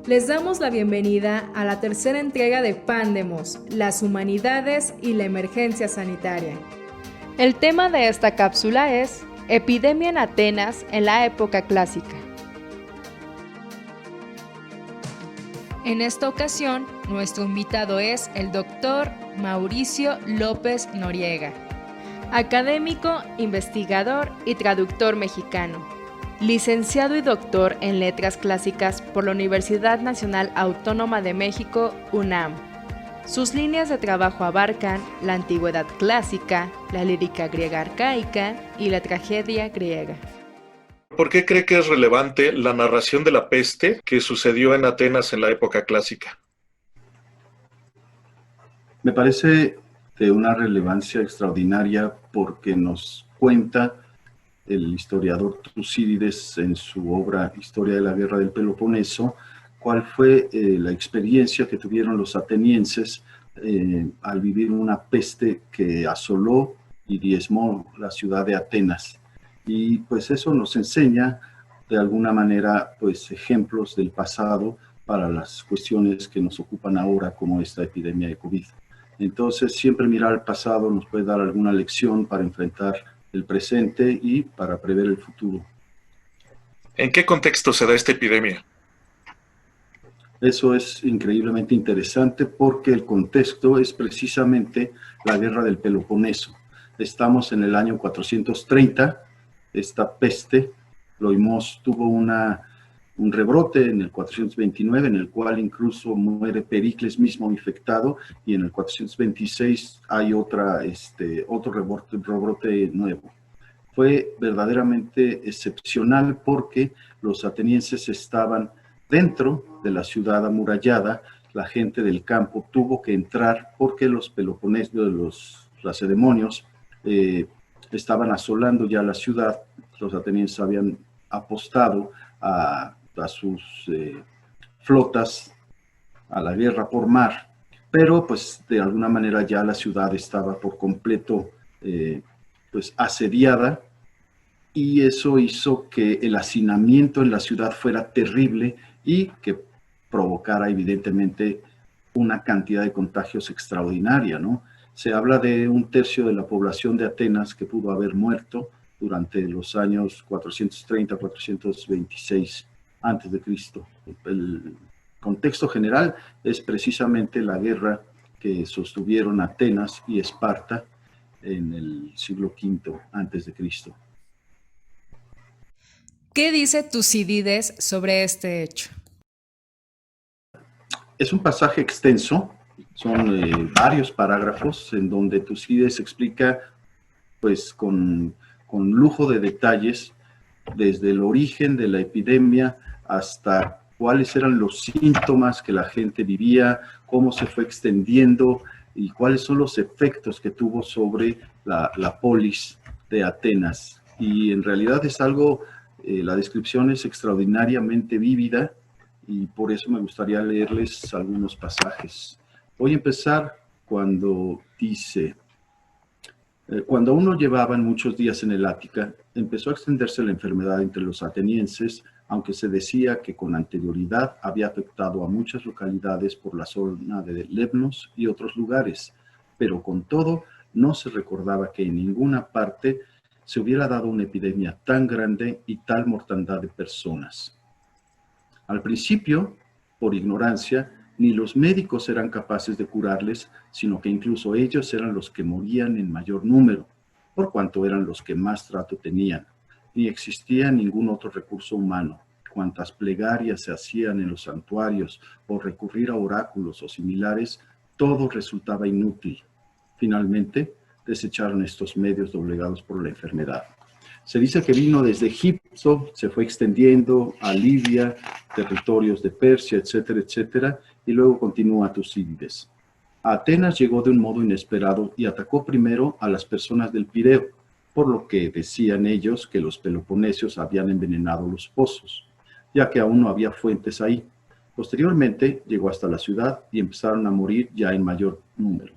Les damos la bienvenida a la tercera entrega de Pandemos, las humanidades y la emergencia sanitaria. El tema de esta cápsula es Epidemia en Atenas en la época clásica. En esta ocasión, nuestro invitado es el doctor Mauricio López Noriega, académico, investigador y traductor mexicano. Licenciado y doctor en Letras Clásicas por la Universidad Nacional Autónoma de México, UNAM. Sus líneas de trabajo abarcan la antigüedad clásica, la lírica griega arcaica y la tragedia griega. ¿Por qué cree que es relevante la narración de la peste que sucedió en Atenas en la época clásica? Me parece de una relevancia extraordinaria porque nos cuenta el historiador Tucídides en su obra Historia de la Guerra del Peloponeso, cuál fue la experiencia que tuvieron los atenienses al vivir una peste que asoló y diezmó la ciudad de Atenas. Y pues eso nos enseña de alguna manera pues ejemplos del pasado para las cuestiones que nos ocupan ahora, como esta epidemia de COVID. Entonces siempre mirar al pasado nos puede dar alguna lección para enfrentar el presente y para prever el futuro. ¿En qué contexto se da esta epidemia? Eso es increíblemente interesante porque el contexto es precisamente la guerra del Peloponeso. Estamos en el año 430, esta peste, Loimos tuvo un rebrote en el 429, en el cual incluso muere Pericles mismo infectado, y en el 426 hay otro rebrote nuevo. Fue verdaderamente excepcional porque los atenienses estaban dentro de la ciudad amurallada, la gente del campo tuvo que entrar porque los peloponesos, los lacedemonios, estaban asolando ya la ciudad. Los atenienses habían apostado a sus flotas a la guerra por mar, pero pues de alguna manera ya la ciudad estaba por completo pues asediada, y eso hizo que el hacinamiento en la ciudad fuera terrible y que provocara evidentemente una cantidad de contagios extraordinaria, ¿no? Se habla de 1/3 de la población de Atenas que pudo haber muerto durante los años 430-426 antes de Cristo. El contexto general es precisamente la guerra que sostuvieron Atenas y Esparta en el siglo V antes de Cristo. ¿Qué dice Tucídides sobre este hecho? Es un pasaje extenso, son varios parágrafos en donde Tucídides explica pues con lujo de detalles desde el origen de la epidemia hasta cuáles eran los síntomas que la gente vivía, cómo se fue extendiendo y cuáles son los efectos que tuvo sobre la polis de Atenas. Y en realidad es algo, la descripción es extraordinariamente vívida y por eso me gustaría leerles algunos pasajes. Voy a empezar cuando dice: cuando aún no llevaban muchos días en el Ática, empezó a extenderse la enfermedad entre los atenienses, aunque se decía que con anterioridad había afectado a muchas localidades por la zona de Lemnos y otros lugares, pero con todo no se recordaba que en ninguna parte se hubiera dado una epidemia tan grande y tal mortandad de personas. Al principio, por ignorancia, ni los médicos eran capaces de curarles, sino que incluso ellos eran los que morían en mayor número, por cuanto eran los que más trato tenían. Ni existía ningún otro recurso humano. Cuantas plegarias se hacían en los santuarios o recurrir a oráculos o similares, todo resultaba inútil. Finalmente, desecharon estos medios doblegados por la enfermedad. Se dice que vino desde Egipto, se fue extendiendo a Libia, territorios de Persia, etcétera, etcétera, y luego continúa Tucídides. A Atenas llegó de un modo inesperado y atacó primero a las personas del Pireo, por lo que decían ellos que los peloponesios habían envenenado los pozos, ya que aún no había fuentes ahí. Posteriormente llegó hasta la ciudad y empezaron a morir ya en mayor número.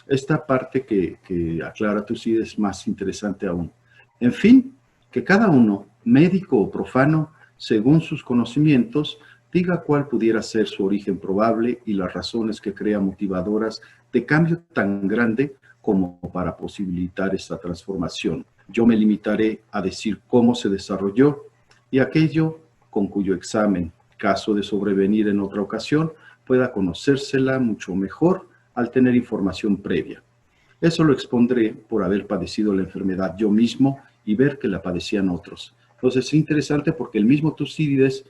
Esta parte que aclara Tucídides es más interesante aún. En fin, que cada uno, médico o profano, según sus conocimientos, diga cuál pudiera ser su origen probable y las razones que crea motivadoras de cambio tan grande como para posibilitar esta transformación. Yo me limitaré a decir cómo se desarrolló y aquello con cuyo examen, caso de sobrevenir en otra ocasión, pueda conocérsela mucho mejor al tener información previa. Eso lo expondré por haber padecido la enfermedad yo mismo y ver que la padecían otros. Entonces es interesante porque el mismo Tucídides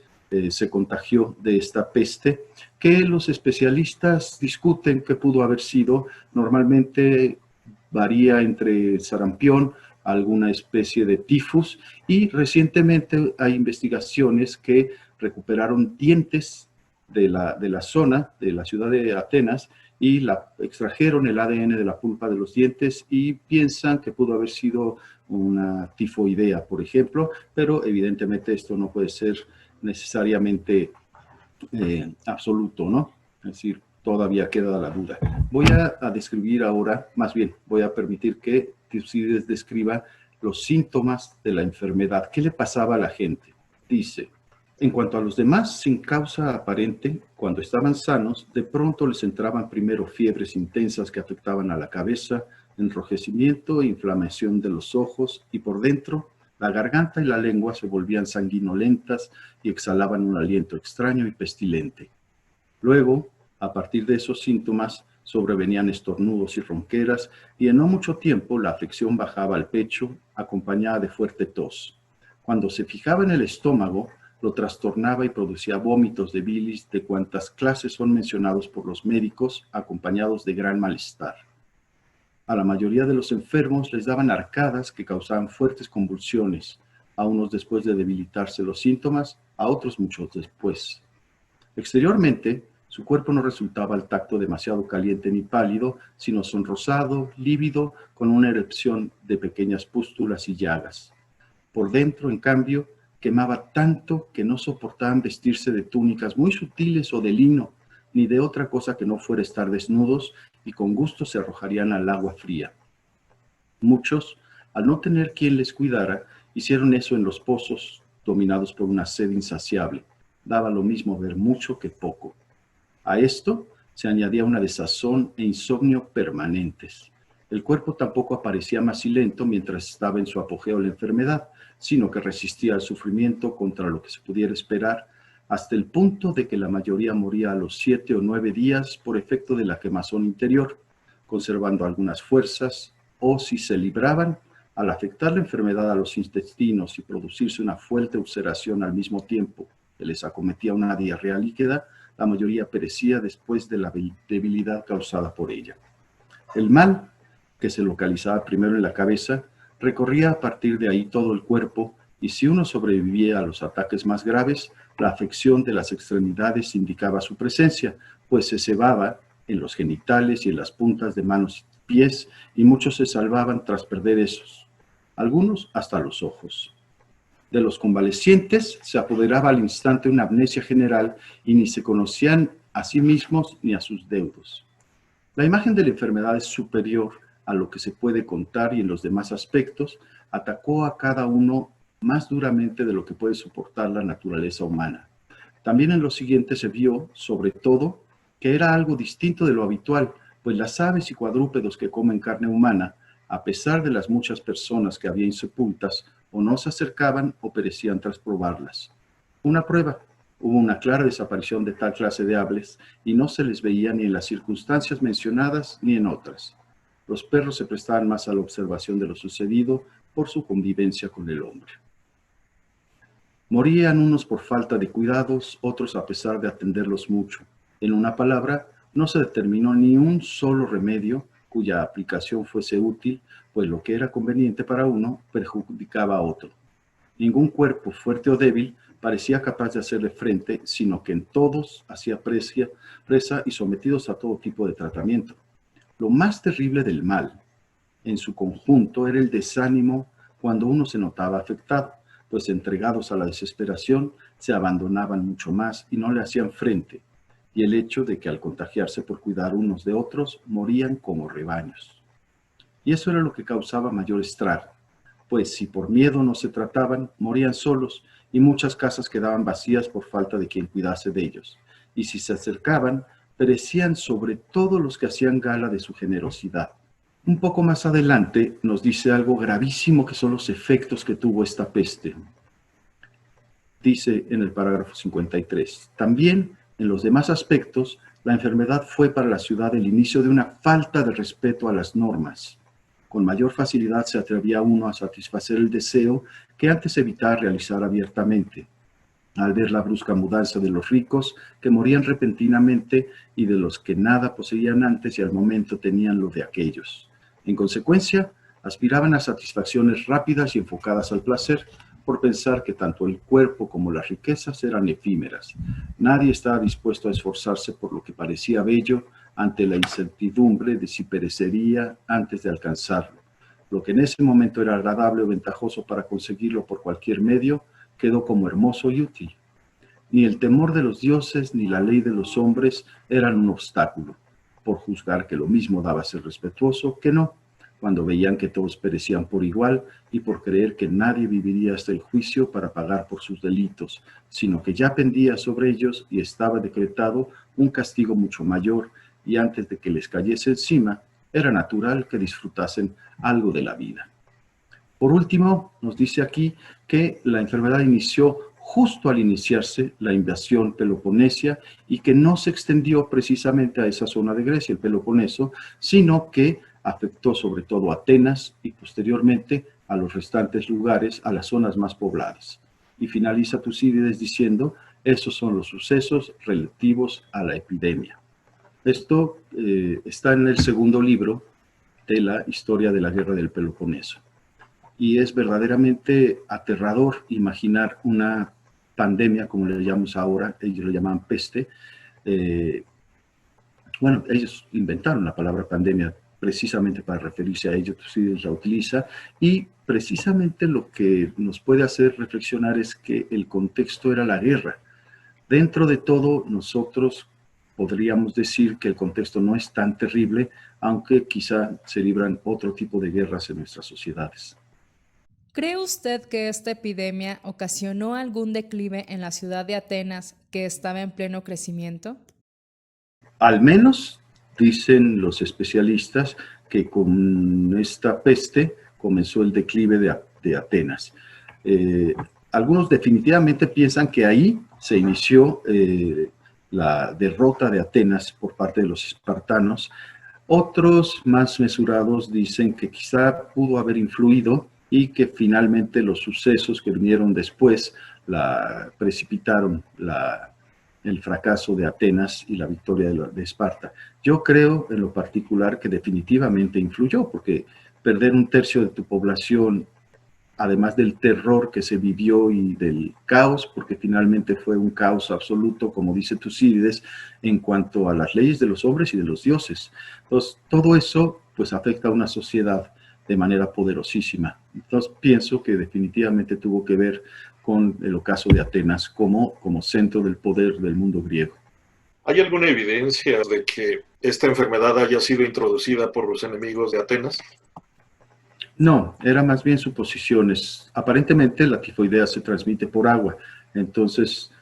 se contagió de esta peste que los especialistas discuten que pudo haber sido. Normalmente varía entre sarampión, alguna especie de tifus, y recientemente hay investigaciones que recuperaron dientes de la zona, de la ciudad de Atenas, y extrajeron el ADN de la pulpa de los dientes y piensan que pudo haber sido una tifoidea, por ejemplo, pero evidentemente esto no puede ser necesariamente absoluto, ¿no? Es decir, todavía queda la duda. Voy a describir ahora, más bien, voy a permitir que Tucídides describa los síntomas de la enfermedad. ¿Qué le pasaba a la gente? Dice: en cuanto a los demás, sin causa aparente, cuando estaban sanos, de pronto les entraban primero fiebres intensas que afectaban a la cabeza, enrojecimiento e inflamación de los ojos, y por dentro, la garganta y la lengua se volvían sanguinolentas y exhalaban un aliento extraño y pestilente. Luego, a partir de esos síntomas, sobrevenían estornudos y ronqueras, y en no mucho tiempo la afección bajaba al pecho, acompañada de fuerte tos. Cuando se fijaba en el estómago, lo trastornaba y producía vómitos de bilis de cuantas clases son mencionados por los médicos, acompañados de gran malestar. A la mayoría de los enfermos les daban arcadas que causaban fuertes convulsiones, a unos después de debilitarse los síntomas, a otros muchos después. Exteriormente, su cuerpo no resultaba al tacto demasiado caliente ni pálido, sino sonrosado, lívido, con una erupción de pequeñas pústulas y llagas. Por dentro, en cambio, quemaba tanto que no soportaban vestirse de túnicas muy sutiles o de lino, ni de otra cosa que no fuera estar desnudos, y con gusto se arrojarían al agua fría. Muchos, al no tener quien les cuidara, hicieron eso en los pozos, dominados por una sed insaciable. Daba lo mismo ver mucho que poco. A esto se añadía una desazón e insomnio permanentes. El cuerpo tampoco aparecía macilento mientras estaba en su apogeo la enfermedad, sino que resistía al sufrimiento contra lo que se pudiera esperar, hasta el punto de que la mayoría moría a los 7 o 9 días por efecto de la quemazón interior, conservando algunas fuerzas, o si se libraban, al afectar la enfermedad a los intestinos y producirse una fuerte ulceración al mismo tiempo que les acometía una diarrea líquida, la mayoría perecía después de la debilidad causada por ella. El mal, que se localizaba primero en la cabeza, recorría a partir de ahí todo el cuerpo, y si uno sobrevivía a los ataques más graves, la afección de las extremidades indicaba su presencia, pues se cebaba en los genitales y en las puntas de manos y pies, y muchos se salvaban tras perder esos, algunos hasta los ojos. De los convalecientes se apoderaba al instante una amnesia general y ni se conocían a sí mismos ni a sus deudos. La imagen de la enfermedad es superior a lo que se puede contar y en los demás aspectos atacó a cada uno más duramente de lo que puede soportar la naturaleza humana. También en lo siguiente se vio, sobre todo, que era algo distinto de lo habitual, pues las aves y cuadrúpedos que comen carne humana, a pesar de las muchas personas que había insepultas, o no se acercaban o perecían tras probarlas. Una prueba: hubo una clara desaparición de tal clase de aves y no se les veía ni en las circunstancias mencionadas ni en otras. Los perros se prestaban más a la observación de lo sucedido por su convivencia con el hombre. Morían unos por falta de cuidados, otros a pesar de atenderlos mucho. En una palabra, no se determinó ni un solo remedio cuya aplicación fuese útil, pues lo que era conveniente para uno perjudicaba a otro. Ningún cuerpo, fuerte o débil, parecía capaz de hacerle frente, sino que en todos hacía presa y sometidos a todo tipo de tratamiento. Lo más terrible del mal, en su conjunto, era el desánimo cuando uno se notaba afectado, pues entregados a la desesperación, se abandonaban mucho más y no le hacían frente, y el hecho de que al contagiarse por cuidar unos de otros, morían como rebaños. Y eso era lo que causaba mayor estrago, pues si por miedo no se trataban, morían solos y muchas casas quedaban vacías por falta de quien cuidase de ellos. Y si se acercaban, perecían sobre todo los que hacían gala de su generosidad. Un poco más adelante nos dice algo gravísimo que son los efectos que tuvo esta peste. Dice en el parágrafo 53, también en los demás aspectos, la enfermedad fue para la ciudad el inicio de una falta de respeto a las normas. Con mayor facilidad se atrevía uno a satisfacer el deseo que antes evitaba realizar abiertamente, al ver la brusca mudanza de los ricos que morían repentinamente y de los que nada poseían antes y al momento tenían lo de aquellos. En consecuencia, aspiraban a satisfacciones rápidas y enfocadas al placer, por pensar que tanto el cuerpo como las riquezas eran efímeras. Nadie estaba dispuesto a esforzarse por lo que parecía bello ante la incertidumbre de si perecería antes de alcanzarlo. Lo que en ese momento era agradable o ventajoso para conseguirlo por cualquier medio, quedó como hermoso y útil. Ni el temor de los dioses ni la ley de los hombres eran un obstáculo, por juzgar que lo mismo daba ser respetuoso que no, cuando veían que todos perecían por igual y por creer que nadie viviría hasta el juicio para pagar por sus delitos, sino que ya pendía sobre ellos y estaba decretado un castigo mucho mayor, y antes de que les cayese encima, era natural que disfrutasen algo de la vida. Por último, nos dice aquí que la enfermedad inició justo al iniciarse la invasión peloponesia y que no se extendió precisamente a esa zona de Grecia, el Peloponeso, sino que afectó sobre todo a Atenas y posteriormente a los restantes lugares, a las zonas más pobladas. Y finaliza Tucídides diciendo, esos son los sucesos relativos a la epidemia. Esto está en el segundo libro de la historia de la guerra del Peloponeso. Y es verdaderamente aterrador imaginar una pandemia, como le llamamos ahora, ellos le llaman peste. Bueno, ellos inventaron la palabra pandemia precisamente para referirse a ello, Tucídides la utiliza, y precisamente lo que nos puede hacer reflexionar es que el contexto era la guerra. Dentro de todo, nosotros podríamos decir que el contexto no es tan terrible, aunque quizá se libran otro tipo de guerras en nuestras sociedades. ¿Cree usted que esta epidemia ocasionó algún declive en la ciudad de Atenas que estaba en pleno crecimiento? Al menos, dicen los especialistas, que con esta peste comenzó el declive de Atenas. Algunos definitivamente piensan que ahí se inició la derrota de Atenas por parte de los espartanos. Otros más mesurados dicen que quizá pudo haber influido y que finalmente los sucesos que vinieron después precipitaron el fracaso de Atenas y la victoria de Esparta. Yo creo en lo particular que definitivamente influyó, porque perder un tercio de tu población, además del terror que se vivió y del caos, porque finalmente fue un caos absoluto, como dice Tucídides, en cuanto a las leyes de los hombres y de los dioses. Entonces, todo eso pues afecta a una sociedad de manera poderosísima. Entonces, pienso que definitivamente tuvo que ver con el ocaso de Atenas como centro del poder del mundo griego. ¿Hay alguna evidencia de que esta enfermedad haya sido introducida por los enemigos de Atenas? No, era más bien suposiciones. Aparentemente la tifoidea se transmite por agua. Entonces,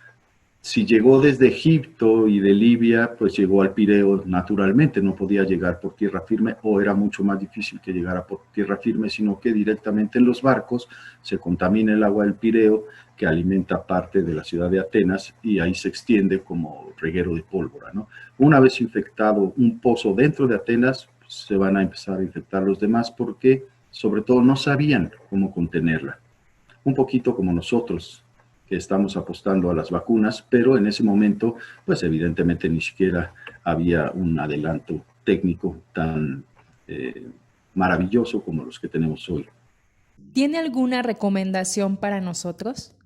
si llegó desde Egipto y de Libia, pues llegó al Pireo naturalmente. No podía llegar por tierra firme, o era mucho más difícil que llegara por tierra firme, sino que directamente en los barcos se contamina el agua del Pireo, que alimenta parte de la ciudad de Atenas, y ahí se extiende como reguero de pólvora, ¿no? Una vez infectado un pozo dentro de Atenas, pues se van a empezar a infectar los demás porque sobre todo no sabían cómo contenerla. Un poquito como nosotros, que estamos apostando a las vacunas, pero en ese momento, pues evidentemente ni siquiera había un adelanto técnico tan maravilloso como los que tenemos hoy. ¿Tiene alguna recomendación para nosotros?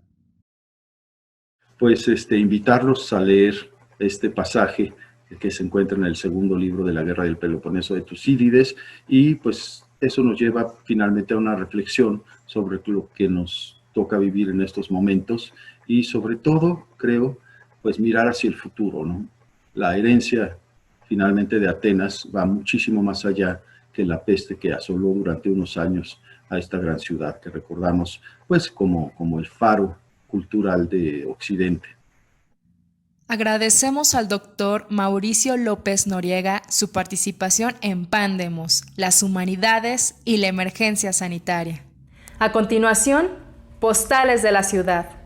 Pues invitarlos a leer este pasaje que se encuentra en el segundo libro de la Guerra del Peloponeso de Tucídides, y pues eso nos lleva finalmente a una reflexión sobre lo que nos toca vivir en estos momentos y sobre todo, creo, pues mirar hacia el futuro, ¿no? La herencia finalmente de Atenas va muchísimo más allá que la peste que asoló durante unos años a esta gran ciudad que recordamos pues como el faro cultural de Occidente. Agradecemos al doctor Mauricio López Noriega su participación en Pandemos, las humanidades y la emergencia sanitaria. A continuación, postales de la ciudad.